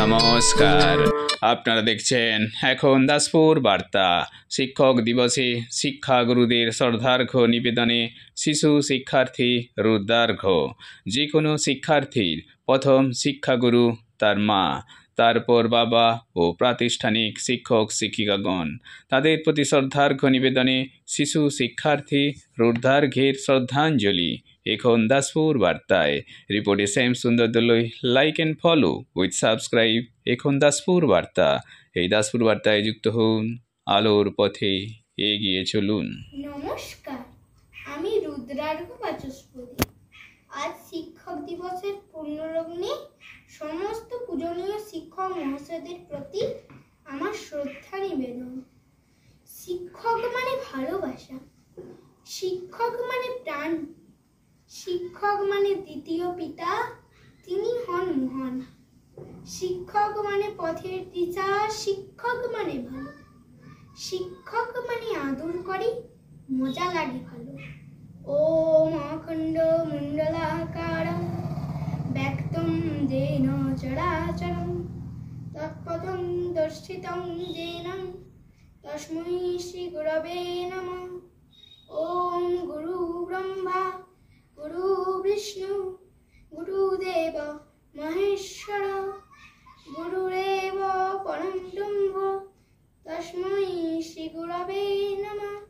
নমস্কার, আপনারা দেখছেন এখন দাসপুর বার্তা। শিক্ষক দিবসে শিক্ষাগুরুদের শ্রদ্ধার্ঘ্য নিবেদনে শিশু শিক্ষার্থী রুদ্রার্ঘ্য। যে কোনো শিক্ষার্থীর প্রথম শিক্ষাগুরু তার মা, তারপর বাবা ও প্রাতিষ্ঠানিক শিক্ষক শিক্ষিকাগণ। তাদের প্রতি শ্রদ্ধার্ঘ্য নিবেদনে শিশু শিক্ষার্থী রুদ্রার্ঘ্যের শ্রদ্ধাঞ্জলি। এখন দাসপুর বার্তায় রিপোর্টে শ্যাম সুন্দর দলই। Like and follow with subscribe এখন দাসপুর বার্তা। এই দাসপুর বার্তায় যুক্ত হন, আলোর পথে এগিয়ে চলুন। নমস্কার, আমি রুদ্রার্ঘ্য বাচস্পতি। আজ শিক্ষক দিবসের পূর্ণলগ্নে সমস্ত পূজনীয় শিক্ষক মহাশয়দের প্রতি আমার শ্রদ্ধা নিবেদন। শিক্ষক মানে ভালোবাসা, শিক্ষক মানে প্রাণ, শিক্ষক মানে দ্বিতীয় পিতা, তিনি হন মহান। শিক্ষক মানে পথের দিশা, শিক্ষক মানে ভালো, শিক্ষক মানে আদর করে, মজা লাগে ভালো। ওম অখণ্ড মণ্ডলাকারং ব্যক্তং যেন চরাচরং তৎপদং দর্শিতং যেন তস্मै শ্রী গুরবে নমঃ। ওম গুরু ব্রহ্মা গুরু বিষ্ণু গুরুদেব মহেশ্বর গুরুরেব পরম ব্রহ্ম তস্मै শ্রী গুরবে নমঃ।